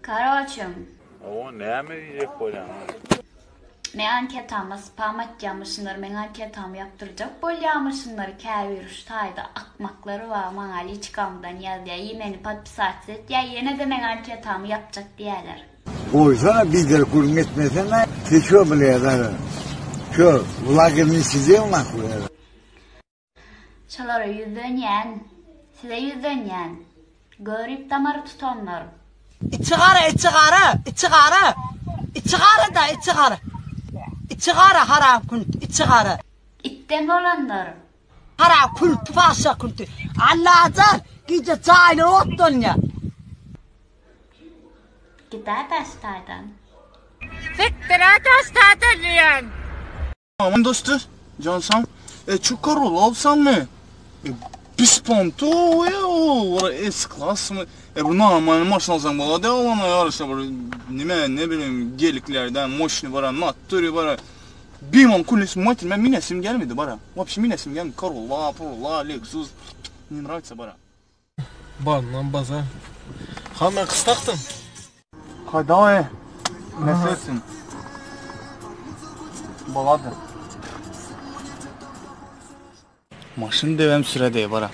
Karoçum. O ne mi yiyecek bolyam? Men anketamı spam atcamışsınlar, men anketamı yaptıracak bolyamışsınlar, kâvirüş tayda akmakları var, manali çıkamdan yaz ya, yemeni patpisat et, ya yine de men anketamı yapacak diyeler. Oysana bizleri kurum etmesene, seçiyor bile yazarı. Şu, ulakını size mi makbul? Çalara yüzden yen, size yüzden yen. Görüp damarı tutanlar. İçigara da İçigara haram kunt, içigara. İtten olanlar. Haram kunt, fahşa kunt. Allah azar, gece çayını ottun ya. Gider taştaydan. Fiktire taştaydan diyen. Aman dostlar, cansam, çukarol alsan mı? Pisponto ya o, S-Class mı? Bu normal maşın alsan bana de alana yarışta böyle ne bileyim geliklerden, moşni bara, natturi bara. Bilmem kulesi matin, ben minesim gelmedi bara. Вообще minesim gelmedi. Corolla, Corolla, Lexus, не нравится bara. Barlan bazar. Ha ben kız taktım. Hayda ne sesin? Baladı. Maşın devem sürede bara.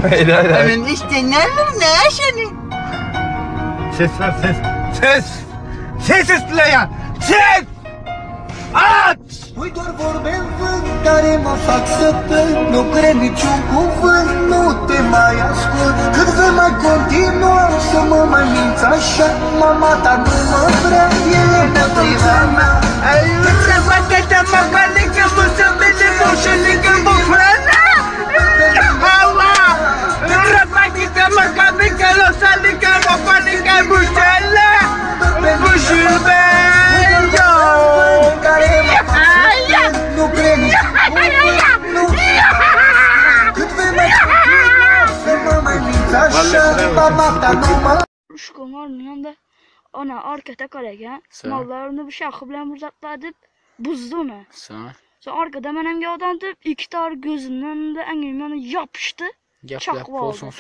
Hemen işte ne yaşanıyor? Ses ver ses. Ses isteyen. Ses! Aç! Pui doar vorbe în vânt care mă fac să plâng. Nu cred niciun cuvânt, nu te mai ascult. Cât vei mai continua să mă mai minți așa? Mama ta nu mă vrea, e împotriva mea. Se poate te măcănică, mă să vede moșănică, mă frână! Allah! Răpătică, măcănică, lăsănică, măcănică, bușele! Bușilbe! Nu cred niciun cât vei mai continua să mă mai minți așa? Mama ta nu mă... Uşkunların yanında ona arkada kalırken mallarını bir şakı bilen uzatladıp buzdu onu. Sonra arkada benim yağdandı iki tane gözünün önünde engelmeni yapıştı. Çakı oldu.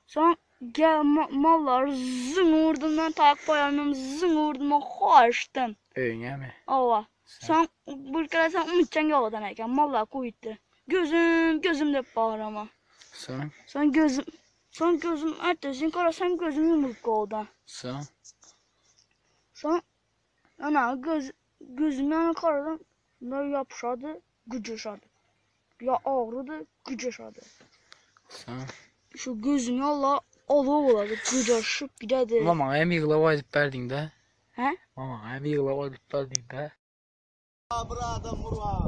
Sonra gel mallar zın vurdum ben takip ayarmam zın vurdum ben kaçtım. Öyle mi? Allah. Sonra bu kadar sen umutcan yağdan erken mallar koydu. Gözüm de bağırama. Sonra gözüm ertesi karasam gözüm yumruk oldu. Sonra ana gözüm yana karadan böyle yapışadı, güceşadı. Ya ağrıdı, güceşadı. Şu gözüm Allah oluv oladı, güceşip giderdi. Mama hem yığlava edip verdin de. He? Mama hem yığlava edip verdin de. Brada murva.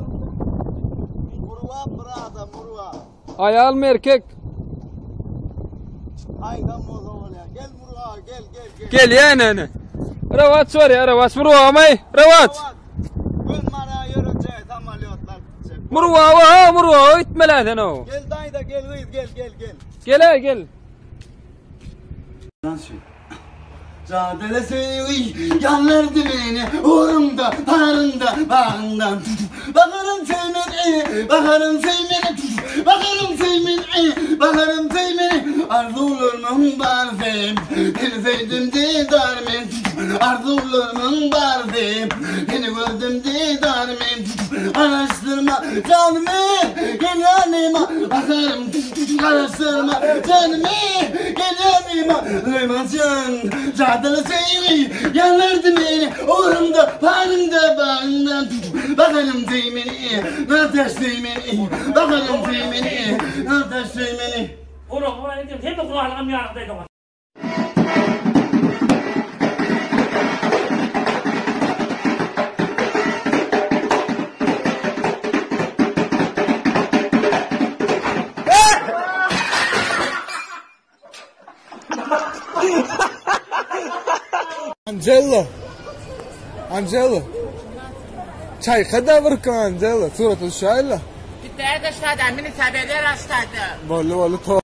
Brada murva. Ayal mı erkek? Hayda mozovolya. Gel murva, gel. Gel yani. Ravat var ya, ravat murva amay. Ravat. Gün bana yürüyecek ameliyatlar. Murva va, murva itmelerden o. Gel dayda gel. Gel. Cadelesi yanlardı beni uğrumda, parında, bağından. Bakarım sevmeni, bakarım sevmeni. Arzularımın barzım, seni sevdim didarım. Arzularımın barzım, seni gördüm didarım. Araştırma canımı, gel yanıma. Bakarım, araştırma canımı, gel yanıma. Rıymacın, cadelesi yanlardı beni uğrumda, parında, bağından. Bakarım sevmeni, ateş sevmeni. Bakarım sevmeni, ateş sevmeni. Oğlum, hem de kulağına yanındaydı o. Angela. Çay kadar var ki Angela. Suratı şayla. Gitti de şahane, beni tabiler açtırdı. Vallahi